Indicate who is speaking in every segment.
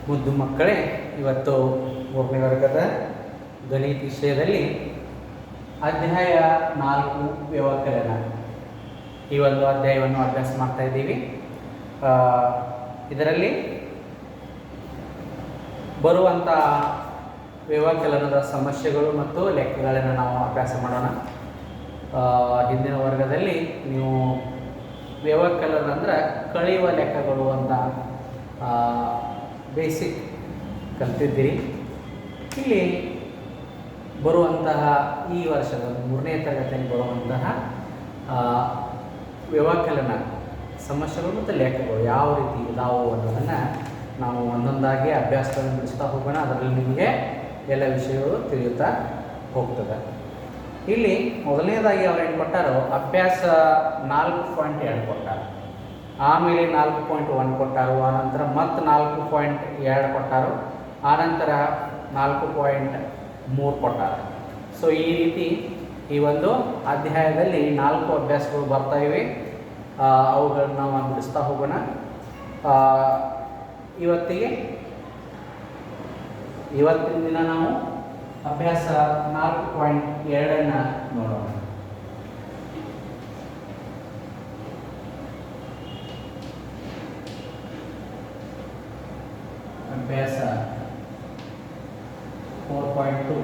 Speaker 1: ಮುದ್ದು ಮಕ್ಕಳೇ, ಇವತ್ತು 3ನೇ ವರ್ಗದ ಗಣಿತ ವಿಷಯದಲ್ಲಿ ಅಧ್ಯಾಯ 4 ವ್ಯವಕಲನ ಈ ಒಂದು ಅಧ್ಯಾಯವನ್ನು ಅಭ್ಯಾಸ ಮಾಡ್ತಾ ಇದ್ದೀವಿ. ಇದರಲ್ಲಿ ಬರುವಂಥ ವ್ಯವಕಲನದ ಸಮಸ್ಯೆಗಳು ಮತ್ತು ಲೆಕ್ಕಗಳನ್ನು ನಾವು ಅಭ್ಯಾಸ ಮಾಡೋಣ. ಹಿಂದಿನ ವರ್ಗದಲ್ಲಿ ನೀವು ವ್ಯವಕಲನ ಅಂದರೆ ಕಳೆಯುವ ಲೆಕ್ಕಗಳು ಅಂತ ಬೇಸಿಕ್ ಕಲ್ತಿದ್ದೀರಿ. ಇಲ್ಲಿ ಬರುವಂತಹ ಈ ವರ್ಷದ 3ನೇ ತರಗತಿಯಲ್ಲಿ ಬರುವಂತಹ ವ್ಯವಕಲನ ಸಮಸ್ಯೆಗಳು ಮತ್ತು ಲೆಕ್ಕಗಳು ಯಾವ ರೀತಿ ಇದಾವು ಅನ್ನೋದನ್ನು ನಾವು ಒಂದೊಂದಾಗಿ ಅಭ್ಯಾಸಗಳನ್ನು ಬಿಡಿಸ್ತಾ ಹೋಗೋಣ. ಅದರಲ್ಲಿ ನಿಮಗೆ ಎಲ್ಲ ವಿಷಯಗಳು ತಿಳಿಯುತ್ತಾ ಹೋಗ್ತದೆ. ಇಲ್ಲಿ ಮೊದಲನೇದಾಗಿ ಅವ್ರು ಏನು ಕೊಟ್ಟಾರೋ ಅಭ್ಯಾಸ 4.2 ಕೊಟ್ಟಾರೆ, ಆಮೇಲೆ 4.1 ಕೊಟ್ಟಾರು, ಆನಂತರ ಮತ್ತು 4.2 ಕೊಟ್ಟಾರು, ಆನಂತರ 4.3 ಕೊಟ್ಟಾರು. ಸೊ ಈ ರೀತಿ ಈ ಒಂದು ಅಧ್ಯಾಯದಲ್ಲಿ 4 ಅಭ್ಯಾಸಗಳು ಬರ್ತಾ ಇವೆ. ಅವುಗಳನ್ನ ನಾವು ಬಿಡಿಸ್ತಾ ಹೋಗೋಣ. ಇವತ್ತಿನ ದಿನ ನಾವು ಅಭ್ಯಾಸ 4.2 ನೋಡೋಣ. ಅಭ್ಯಾಸ 4.2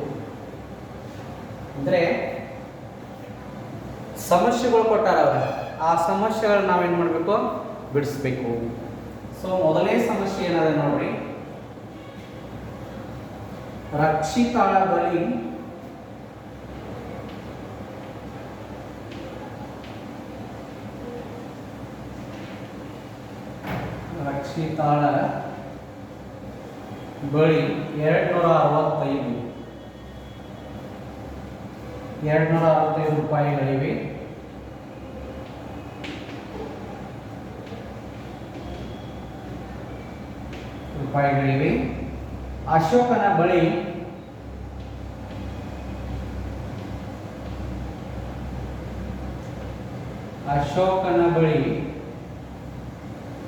Speaker 1: ಅಂದರೆ ಸಮಸ್ಯೆಗಳು ಕೊಟ್ಟಾರ ಅವರು. ಆ ಸಮಸ್ಯೆಗಳನ್ನ ನಾವೇನು ಮಾಡಬೇಕು, ಬಿಡಿಸ್ಬೇಕು. ಸೊ ಮೊದಲನೇ ಸಮಸ್ಯೆ ಏನಾದ್ರೆ ನೋಡ್ರಿ, ರಕ್ಷಿತಾಳ ಬಳಿ ಬಳಿ 265 ರೂಪಾಯಿಗಳಿವೆ. ಅಶೋಕನ ಬಳಿ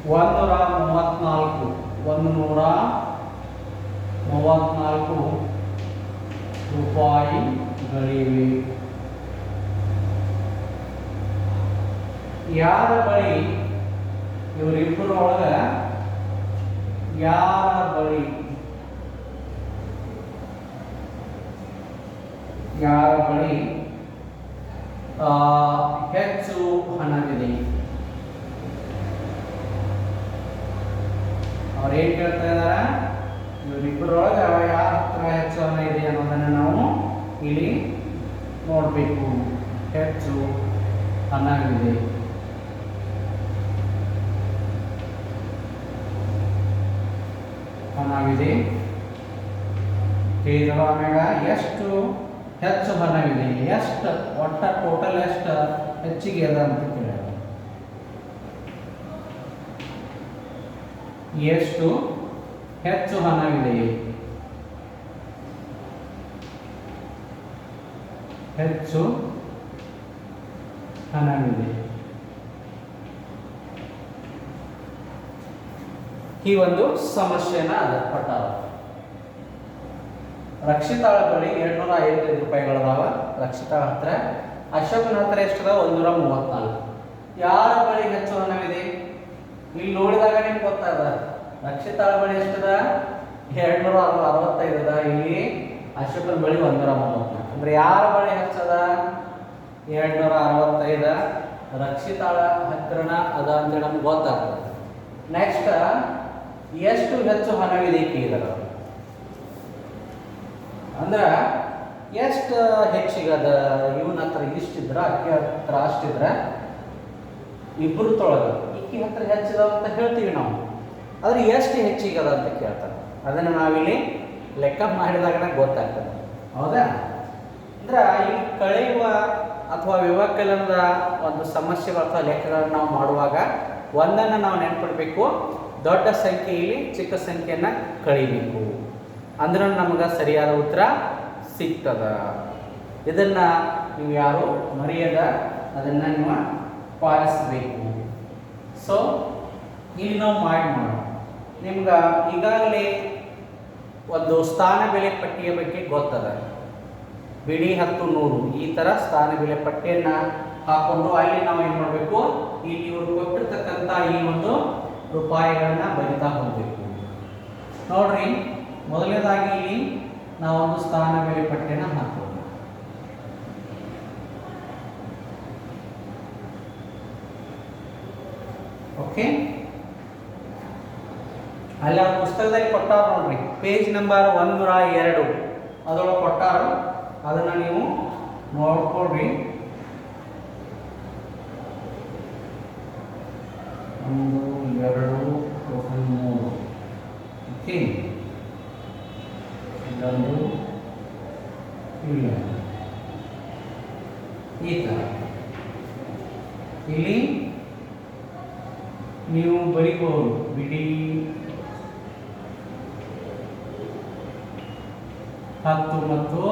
Speaker 1: 134 ರೂಪಾಯಿಗಳಿವೆ. ಯಾರ ಬಳಿ, ಇವರಿಬ್ಬರೊಳಗ ಯಾರ ಬಳಿ ಹೆಚ್ಚು ಹಣವಿದೆ? ಅವ್ರು ಏನ್ ಕೇಳ್ತಾ ಇದಾರ, ಇವರಿಬ್ಬರೊಳಗೆ ಯಾರ ಹತ್ರ ಹೆಚ್ಚು ಹಣ ಇದೆ ಅನ್ನೋದನ್ನು ನಾವು ಇಲ್ಲಿ ನೋಡಬೇಕು. ಹೆಚ್ಚು ಹಣವಿದೆ. ಹೇಳಿದ್ರು. ಆಮ್ಯಾಗ ಎಷ್ಟು ಹೆಚ್ಚು ಹಣವಿದೆ, ಎಷ್ಟು ಒಟ್ಟ ಟೋಟಲ್ ಎಷ್ಟು ಹೆಚ್ಚಿಗೆ ಅದ ಅಂತ ಕೇಳ. ಎಷ್ಟು ಹೆಚ್ಚು ಹಣವಿದೆ? ಹೆಚ್ಚು ಹಣವಿದೆ. ಈ ಒಂದು ಸಮಸ್ಯೆನ ಕೊಟ್ಟಾರ. ರಕ್ಷಿತಾಳ ಬಳಿ 255 ರೂಪಾಯಿಗಳದಾವ ರಕ್ಷಿತಾಳ ಹತ್ರ. ಅಶೋಕನ ಹತ್ರ ಎಷ್ಟದ? 134. ಯಾರ ಬಳಿ ಹೆಚ್ಚು ಹಣವಿದೆ? ಇಲ್ಲಿ ನೋಡಿದಾಗ ನಿಮ್ಗೆ ಗೊತ್ತಾದ ರಕ್ಷಿತಾಳ ಬಳಿ ಎಷ್ಟದ? 265 ಅದ. ಇಲ್ಲಿ ಅಶೋಕನ ಬಳಿ 134. ಅಂದ್ರೆ ಯಾರ ಬಳಿ ಹೆಚ್ಚದ? 265 ರಕ್ಷಿತಾಳ ಹತ್ರನ ಅದ ಅಂತ ನಮ್ಗೆ ಗೊತ್ತಾಗ್ತದೆ. ನೆಕ್ಸ್ಟ್ ಎಷ್ಟು ಹೆಚ್ಚು ಹಣವಿದೆ ಕೇಳಿದಾರ. ಅಂದ್ರೆ ಎಷ್ಟು ಹೆಚ್ಚಿಗದ? ಇವನ ಹತ್ರ ಇಷ್ಟಿದ್ರ, ಅಕ್ಕಿ ಹತ್ರ ಅಷ್ಟಿದ್ರ, ಇಬ್ಬರು ತೊಳಗ ಇಕ್ಕಿ ಹತ್ರ ಹೆಚ್ಚಿದಾವ ಅಂತ ಹೇಳ್ತೀವಿ ನಾವು. ಆದ್ರೆ ಎಷ್ಟು ಹೆಚ್ಚಿಗದ ಅಂತ ಕೇಳ್ತಾರೆ. ಅದನ್ನು ನಾವಿಲ್ಲಿ ಲೆಕ್ಕ ಮಾಡಿದಾಗ ಗೊತ್ತಾಗ್ತದೆ. ಹೌದಾ? ಅಂದ್ರೆ ಈ ಕಳೆಯುವ ಅಥವಾ ವ್ಯವಕಲನದ ಒಂದು ಸಮಸ್ಯೆಗಳು ಅಥವಾ ಲೆಕ್ಕಗಳನ್ನು ನಾವು ಮಾಡುವಾಗ ಒಂದನ್ನು ನಾವು ನೆನ್ಪಿಡ್ಬೇಕು, ದೊಡ್ಡ ಸಂಖ್ಯೆಯಲ್ಲಿ ಚಿಕ್ಕ ಸಂಖ್ಯೆಯನ್ನು ಕಳಿಬೇಕು. ಅಂದ್ರೆ ನಮಗೆ ಸರಿಯಾದ ಉತ್ತರ ಸಿಗ್ತದ. ಇದನ್ನು ನೀವು ಯಾರು ಮರೆಯದ, ಅದನ್ನು ನೀವು ಪಾಲಿಸಬೇಕು. ಸೊ ಇಲ್ಲಿ ನಾವು ಮಾಡಿ ಮಾಡೋಣ. ನಿಮ್ಗೆ ಈಗಾಗಲೇ ಒಂದು ಸ್ಥಾನ ಬೆಲೆ ಪಟ್ಟಿಯ ಬಗ್ಗೆ ಗೊತ್ತದ. ಬಿಡಿ 10 100 ಈ ಥರ ಸ್ಥಾನ ಬೆಲೆ ಪಟ್ಟಿಯನ್ನು ಹಾಕೊಂಡು ಅಲ್ಲಿ ನಾವು ಏನು ಮಾಡಬೇಕು, ಇಲ್ಲಿ ಇವರು ಕೊಟ್ಟಿರ್ತಕ್ಕಂಥ ಈ ಒಂದು ರೂಪಾಯಿಗಳನ್ನ ಬರಿತಾ ಹೋಗಬೇಕು. ನೋಡ್ರಿ, ಮೊದಲನೇದಾಗಿ ಇಲ್ಲಿ ನಾವೊಂದು ಸ್ಥಾನ ಬೆಲೆ ಪಟ್ಟಿಯನ್ನು ಹಾಕೋಣ. ಓಕೆ, ಅಲ್ಲಿ ಆ ಪುಸ್ತಕದಲ್ಲಿ ಕೊಟ್ಟಾರ ನೋಡ್ರಿ, ಪೇಜ್ ನಂಬರ್ 102 ಅದರೊಳಗೆ ಕೊಟ್ಟಾರ. ಅದನ್ನು ನೀವು ನೋಡ್ಕೊಳ್ರಿ. 1 2 3 ಓಕೆ, ಇದೊಂದು ಇಲ್ಲ ಈ ಥರ ಇಲ್ಲಿ ನೀವು ಬರೀಬಹುದು. ಬಿಡಿ 10 ಮತ್ತು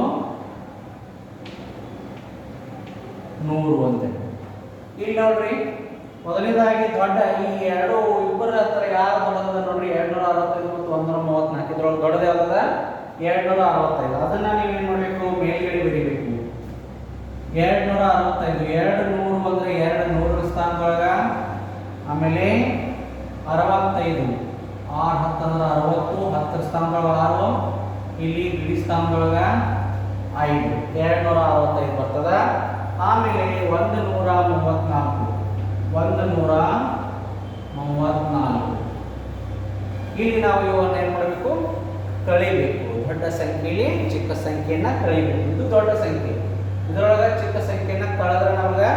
Speaker 1: 100 ಅಂತೆ. ಇಲ್ಲಿ ನೋಡ್ರಿ, ಮೊದಲನೇದಾಗಿ ದೊಡ್ಡ ಈ ಇಬ್ಬರ ಹತ್ರ ಯಾರು ದೊಡ್ಡದ ನೋಡ್ರಿ, 265 ಮತ್ತು 134. ಇದ್ರೊಳಗೆ ದೊಡ್ಡದು ಯಾವ್ದದ? 265. ಅದನ್ನ ನೀವೇನು ಮಾಡಬೇಕು, ಮೇಲ್ಗಡೆ ಬರೀಬೇಕು. 265 200 ಅಂದ್ರೆ 200 ಸ್ಥಾನದೊಳಗ, ಆಮೇಲೆ 65 6 10 ಅಂದ್ರೆ 60 10 ಸ್ಥಾನದೊಳಗ 6, ಇಲ್ಲಿ ಬಿಡಿ ಸ್ಥಾನದೊಳಗ 5 265 ಬರ್ತದ. ಆಮೇಲೆ 134 ಇಲ್ಲಿ ನಾವು ಇವನ್ನ ಏನು ಮಾಡಬೇಕು, ಕಳಿಬೇಕು. ದೊಡ್ಡ ಸಂಖ್ಯೆಯಲ್ಲಿ ಚಿಕ್ಕ ಸಂಖ್ಯೆಯನ್ನ ಕಳಿಬೇಕು. ಇದು ದೊಡ್ಡ ಸಂಖ್ಯೆ, ಇದರೊಳಗೆ ಚಿಕ್ಕ ಸಂಖ್ಯೆಯನ್ನ ಕಳೆದ್ರೆ ನಮ್ಗೆ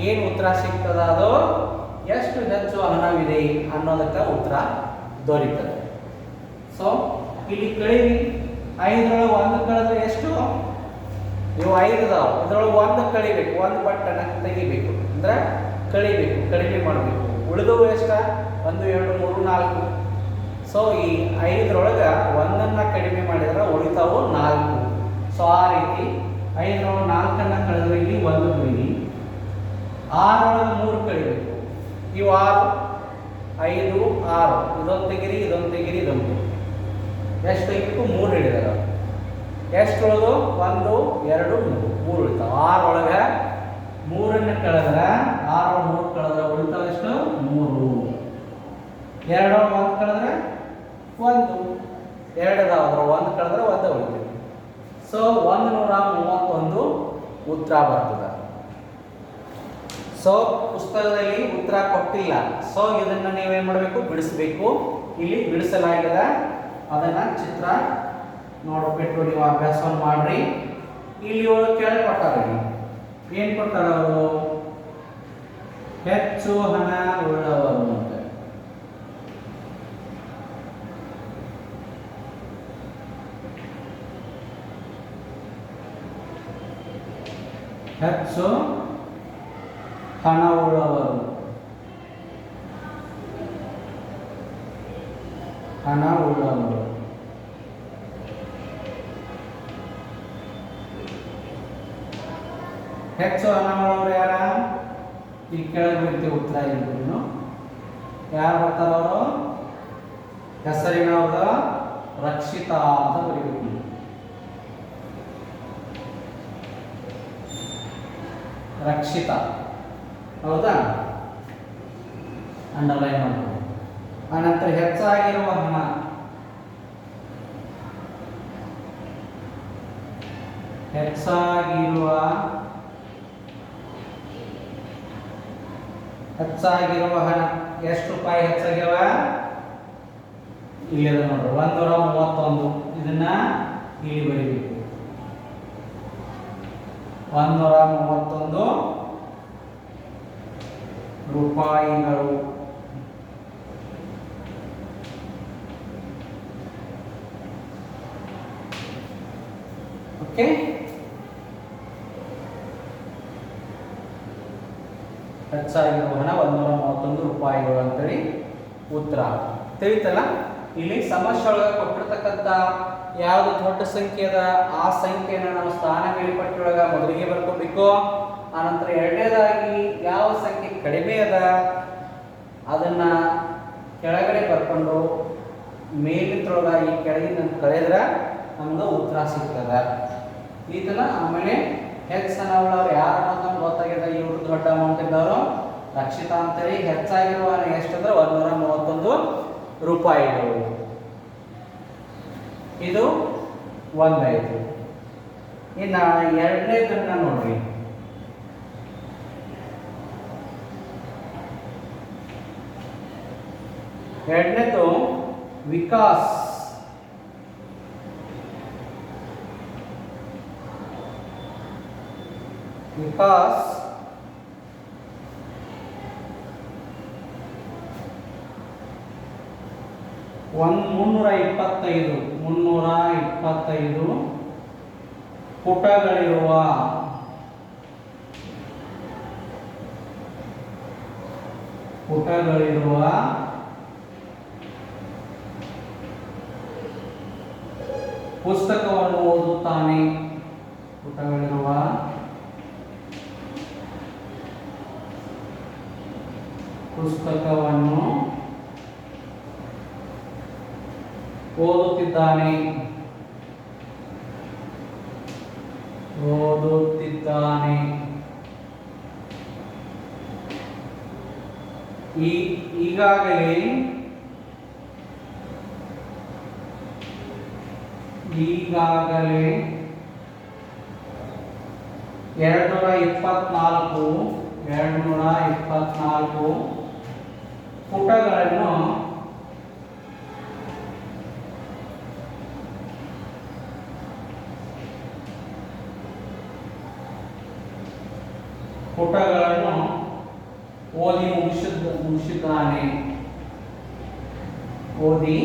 Speaker 1: ಏನು ಉತ್ತರ ಸಿಗ್ತದ, ಅದು ಎಷ್ಟು ಹೆಚ್ಚು ಹಣವಿದೆ ಅನ್ನೋದಕ್ಕೆ ಉತ್ತರ ದೊರೀತದೆ. ಸೊ ಇಲ್ಲಿ ಕಳೀರಿ. 5ರೊಳಗೆ 1 ಕಳೆದ್ರೆ ಎಷ್ಟು? ಇವು 5 ಅದಾವ, ಇದ್ರೊಳಗೆ 1 ಕಳಿಬೇಕು, 1 ಬಟ್ಟನ್ನ ತೆಗಿಬೇಕು ಅಂದ್ರೆ ಕಳಿಬೇಕು, ಕಡಿಮೆ ಮಾಡಬೇಕು. ಉಳಿದವು ಎಷ್ಟ? 1 2 3 4. ಸೊ ಈ 5ರೊಳಗೆ 1ಅನ್ನ ಕಡಿಮೆ ಮಾಡಿದ್ರೆ ಉಳಿತಾವು 4. ಸೊ ಆ ರೀತಿ 5ರೊಳಗೆ 4ಅನ್ನ ಕಳೆದ್ರೆ ಇಲ್ಲಿ 1 ಕಳೀರಿ. 6ರೊಳಗೆ 3 ಕಳಿಬೇಕು. ಇವು 6 5 6 ಇದೊಂದು ತೆಗಿರಿ, ಇದೊಂದು ತೆಗಿರಿ, ಇದೊಂದು ಎಷ್ಟು ತೆಗಿಬೇಕು? 3 ಹಿಡಿದಾರ. ಎಷ್ಟು ಉಳಿದು? 1 2 3 ಉಳಿತಾವ. 6ರೊಳಗೆ 3ಅನ್ನ ಕಳೆದ್ರೆ 6 3 ಕಳೆದ್ರೆ ಉಳಿತಾವ ಎಷ್ಟು? 3. 2 1 ಕಳೆದ್ರೆ 1, 2 ಅದಾವ, 1 ಕಳೆದ್ರೆ 1 ಉಳಿತದೆ. ಸೊ 131 ಉತ್ತರ ಬರ್ತದೆ. ಸೊ ಪುಸ್ತಕದಲ್ಲಿ ಉತ್ತರ ಕೊಟ್ಟಿಲ್ಲ. ಸೊ ಇದನ್ನ ನೀವೇನು ಮಾಡಬೇಕು? ಬಿಡಿಸಬೇಕು. ಇಲ್ಲಿ ಬಿಡಿಸಲಾಗಿದೆ, ಅದನ್ನ ಚಿತ್ರ ನೋಡ್ಬಿಟ್ಟು ನೀವು ಅಭ್ಯಾಸವನ್ನು ಮಾಡ್ರಿ. ಇಲ್ಲಿ ಅವರು ಕೆಳಗೆ ಕೊಟ್ಟಾರೆ, ಏನು ಕೊಟ್ಟಾರ ಅವರು? ಹೆಚ್ಚು ಹಣ ಉಳ್ಳವರು ಅಂತ. ಹೆಚ್ಚು ಹಣ ಉಳ್ಳವರು, ಹಣ ಉಳ್ಳವರು. ಹೆಚ್ಚು ಹಣ ಉಳ್ಳವರು ಯಾರ? ಈ ಕೆಳಗೆ ಬರೀತೀವಿ ಉತ್ತರ. ಇನ್ನು ಯಾರು ಬರ್ತಾರ? ಅವರು ಹೆಸರಿನವ್ರದ ರಕ್ಷಿತಾ ಅಂತ ಬರೀಬೇಕು. ರಕ್ಷಿತಾ, ಹೌದಾ? ಅಂಡರ್ಲೈನ್ ಮಾಡಬಹುದು. ಆನಂತರ ಹೆಚ್ಚಾಗಿರುವ ಹಣ, ಹೆಚ್ಚಾಗಿರುವ ಹಣ ಎಷ್ಟು ರೂಪಾಯಿ ಹೆಚ್ಚಾಗ್ಯಾವ? ಇಲ್ಲಿ ಅದ ನೋಡ್ರಿ, 131. ಇದನ್ನ ಇಲ್ಲಿ ಬರೀಬೇಕು. 131 ರೂಪಾಯಿಗಳು. ಓಕೆ, ಹೆಚ್ಚಾಗಿರುವ ಹಣ 131 ರೂಪಾಯಿಗಳು ಅಂತೇಳಿ ಉತ್ತರ ತಿಳಿತಲ್ಲ. ಇಲ್ಲಿ ಸಮಸ್ಯೆ ಒಳಗೆ ಕೊಟ್ಟಿರ್ತಕ್ಕಂಥ ಯಾವುದು ದೊಡ್ಡ ಸಂಖ್ಯೆ ಅದ ಆ ಸಂಖ್ಯೆಯನ್ನು ನಾವು ಸ್ಥಾನ ಮೇಲ್ಪಟ್ಟಿಯೊಳಗೆ ಮೊದಲಿಗೆ ಬರ್ಕೋಬೇಕು. ಆನಂತರ ಎರಡನೇದಾಗಿ ಯಾವ ಸಂಖ್ಯೆ ಕಡಿಮೆ ಅದ ಅದನ್ನ ಕೆಳಗಡೆ ಬರ್ಕೊಂಡು ಮೇಲಿನೊಳಗ ಈ ಕೆಳಗಿನ ಕಳೆದ್ರೆ ನಮ್ಗೆ ಉತ್ತರ ಸಿಗ್ತದೆ. ಇದನ್ನ ಆಮೇಲೆ ಹೆಚ್ಚನವ್ರು ಯಾರು ಅನ್ನೋದು ನಮ್ಗೆ ಗೊತ್ತಾಗಿದೆ. ಇವ್ರು ದೊಡ್ಡ ಅಮೌಂಟ್ ಇದ್ದವರು ರಕ್ಷಿತಾ ಅಂತೇಳಿ ಹೆಚ್ಚಾಗಿರುವ ಎಷ್ಟಂದ್ರೆ 131 ರೂಪಾಯಿಗಳು. ಇದು ಒಂದಾಯಿತು. ಇನ್ನು ಎರಡನೇದನ್ನ ನೋಡ್ರಿ. ಎರಡನೇದು ವಿಕಾಸ್. ವಿಕಾಸ್ 325 ಪುಟಗಳಿರುವ ಪುಸ್ತಕವನ್ನು ಓದುತ್ತಾನೆ. ಪುಟಗಳಿರುವ ಪುಸ್ತಕವನ್ನು ಓದುತ್ತಿದ್ದಾನೆ. ಈಗಾಗಲೇ 224 ಪುಟಗಳನ್ನು ಓದಿ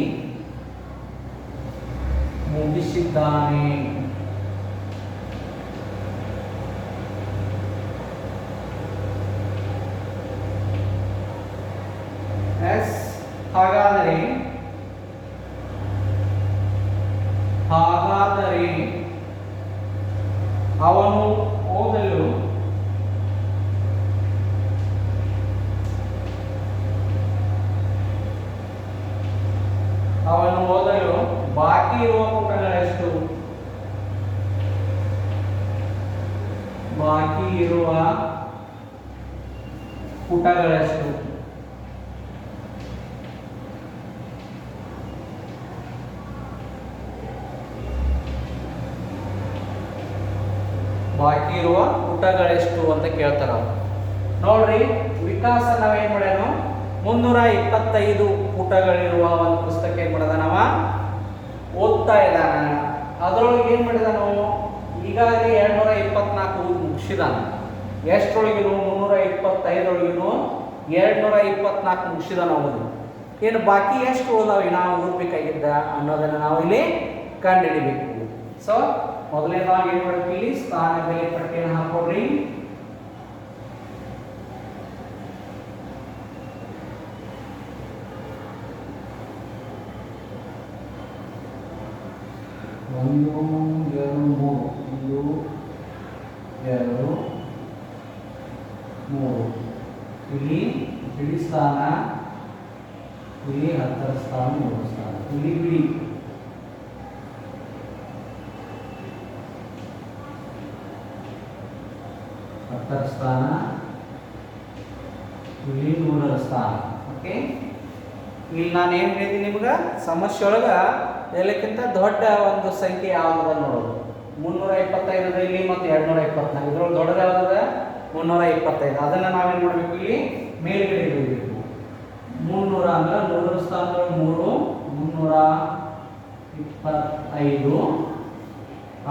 Speaker 1: ಮುಗಿಸಿದ್ದಾನೆ. ಹಾಗಾದರೆ ಅವನು ಓದಲು ಬಾಕಿ ಇರುವ ಪುಟಗಳೆಷ್ಟು? ಬಾಕಿ ಇರುವ ಪುಟಗಳೆಷ್ಟು ಅಂತ ಕೇಳ್ತಾರ. ನೋಡ್ರಿ, ವಿಕಾಸ ನಾವೇನ್ ಮಾಡ್ಯಾನು 325 ಪುಟಗಳಿರುವ ಒಂದು ಪುಸ್ತಕ ಏನ್ ಮಾಡಿದಾನವ ಓದ್ತಾ ಇದ್ದಾನ. ಅದರೊಳಗೆ ಏನ್ ಮಾಡಿದಾನು ಈಗಾಗಲೇ 224 ಮುಗಿಸಿದಾನ. ಎಷ್ಟರೊಳಗಿನು 325 224 ಮುಗಿಸಿದಾನ ಓದು. ಏನು ಬಾಕಿ ಎಷ್ಟು ಓದಾವಿ ನಾವು ಓದಬೇಕಾಗಿದ್ದ ಅನ್ನೋದನ್ನ ನಾವು ಇಲ್ಲಿ ಕಂಡುಹಿಡಿಬೇಕು. ಸೊ ಮೊದಲನೇದಾಗಿ ಏನು ಮಾಡ್ತೀವಿ, ಸ್ಥಾನ ಬೆಲೆ ಪಟ್ಟಿಯನ್ನು ಹಾಕೊಡ್ರಿ. ಒಂದು 2 3 ಇಲ್ಲಿ ಬಿಡಿ ಸ್ಥಾನ, ಇಲ್ಲಿ 10ರ ಸ್ಥಾನ, 3 ಸ್ಥಾನ, ಇಲ್ಲಿ ಬಿಡಿ 10ರ ಸ್ಥಾನ, ಇಲ್ಲಿ 100ರ ಸ್ಥಾನ. ಓಕೆ, ಇಲ್ಲಿ ನಾನು ಏನು ಹೇಳಿದ್ದೀನಿ ನಿಮ್ಗೆ ಸಮಸ್ಯೆ ಒಳಗ ಎಲ್ಲಕ್ಕಿಂತ ದೊಡ್ಡ ಒಂದು ಸಂಖ್ಯೆ ಯಾವ್ದು ನೋಡೋದು. 325 ಇಲ್ಲಿ ಮತ್ತು 224 ಇದ್ರೊಳಗೆ ದೊಡ್ಡದು ಯಾವ್ದು? 325. ಅದನ್ನ ನಾವೇನು ಮಾಡಬೇಕು, ಇಲ್ಲಿ ಮೇಲ್ಗಡೆ ಇಡಬೇಕು. 300 ಅಂದ್ರೆ 100ರ ಸ್ಥಾನದೊಳಗೆ 325,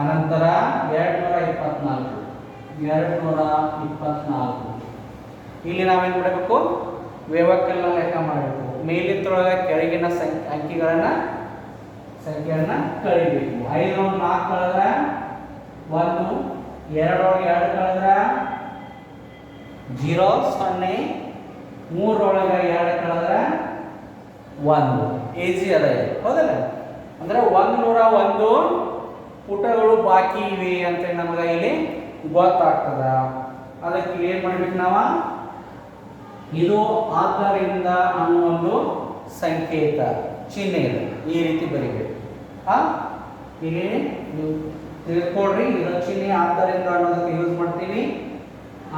Speaker 1: ಅನಂತರ 224 ಇಲ್ಲಿ ನಾವೇನು ಮಾಡಬೇಕು, ವ್ಯವಕಲನ ಲೆಕ್ಕ ಮಾಡಬೇಕು. ಮೇಲಿನೊಳಗೆ ಕೆಳಗಿನ ಸಂಖ್ಯೆಗಳನ್ನ ಕಳಿಬೇಕು. 5 4 ಕಳೆದ್ರೆ 1, 2 2 ಕಳೆದ್ರೆ 0 0, 3 2 ಕಳೆದ್ರೆ 1. ಈಜಿ ಅದ ಇದು, ಹೌದಲ್ಲ? ಅಂದ್ರೆ 101 ಪುಟಗಳು ಬಾಕಿ ಇವೆ ಅಂತ ನಮಗೆ ಇಲ್ಲಿ ಗೊತ್ತಾಗ್ತದ. ಅದಕ್ಕೆ ಏನು ಮಾಡ್ಬೇಕು ನಾವು, ಇದು ಆದ್ದರಿಂದ ಅನ್ನೋ ಒಂದು ಸಂಕೇತ ಚಿಹ್ನೆ ಇದೆ, ಈ ರೀತಿ ಬರೀಬೇಕು. ಇಲ್ಲಿ ನೀವು ತಿಳ್ಕೊಳ್ರಿ, ಇದರ ಚಿಹ್ನೆ ಆದ್ದರಿಂದ ಅನ್ನೋದಕ್ಕೆ ಯೂಸ್ ಮಾಡ್ತೀವಿ.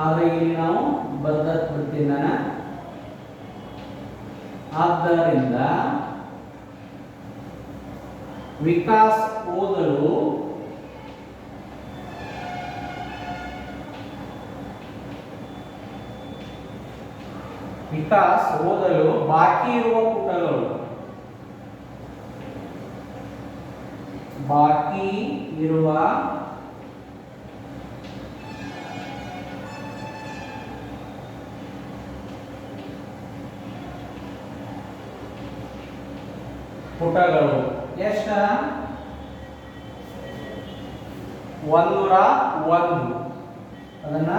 Speaker 1: ಆದರೆ ಇಲ್ಲಿ ನಾವು ಬದಲಾತ್ ಬಿಡ್ತೀನಿ ನಾನು. ಆದ್ದರಿಂದ ವಿಕಾಸ್ ಓದಲು ಬಾಕಿ ಇರುವ ಪುಟಗಳು, ಬಾಕಿ ಇರುವ ಪುಟಗಳು ಎಷ್ಟ? 101. ಅದನ್ನ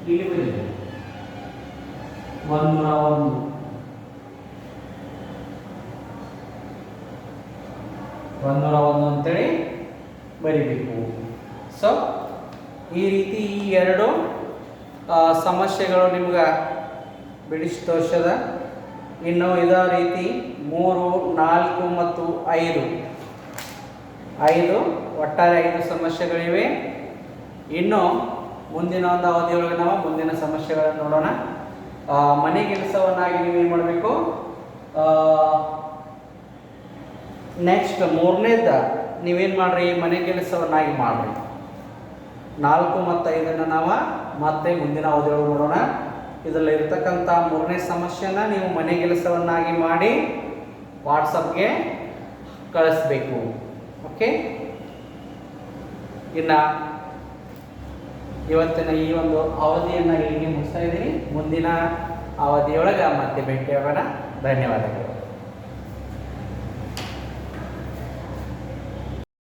Speaker 1: ಇಲ್ಲಿ ಬರೀರಿ. 101 ಅಂತೇಳಿ ಬರಿಬೇಕು. ಸೊ ಈ ರೀತಿ ಈ ಎರಡು ಸಮಸ್ಯೆಗಳು ನಿಮ್ಗೆ ಬಿಡಿಸಿ ತೋರಿಸದ. ಇನ್ನು ಇದೇ ರೀತಿ 3, 4 ಮತ್ತು 5 ಒಟ್ಟಾರೆ 5 ಸಮಸ್ಯೆಗಳಿವೆ. ಇನ್ನು ಮುಂದಿನ ಒಂದು ಅವಧಿಯೊಳಗೆ ನಾವು ಮುಂದಿನ ಸಮಸ್ಯೆಗಳನ್ನು ನೋಡೋಣ. ಮನೆ ಕೆಲಸವನ್ನಾಗಿ ನೀವೇನು ಮಾಡಬೇಕು, ನೆಕ್ಸ್ಟ್ 3ನೇದ ನೀವೇನು ಮಾಡ್ರಿ, ಮನೆ ಕೆಲಸವನ್ನಾಗಿ ಮಾಡ್ರಿ. 4 ಮತ್ತು 5 ನಾವು ಮತ್ತೆ ಮುಂದಿನ ಅವಧಿಯೊಳಗೆ ನೋಡೋಣ. ಇದರಲ್ಲಿ ಇರ್ತಕ್ಕಂಥ 3ನೇ ಸಮಸ್ಯೆನ ನೀವು ಮನೆ ಕೆಲಸವನ್ನಾಗಿ ಮಾಡಿ ವಾಟ್ಸಪ್ಗೆ ಕಳಿಸ್ಬೇಕು. ಓಕೆ, ಇನ್ನು ಇವತ್ತಿನ ಈ ಒಂದು ಅವಧಿಯನ್ನು ಇಲ್ಲಿಗೆ ಮುಗಿಸ್ತಾ ಇದ್ದೀನಿ. ಮುಂದಿನ ಅವಧಿಯೊಳಗೆ ಮತ್ತೆ ಭೇಟಿಯಾಗೋಣ. ಧನ್ಯವಾದಗಳು.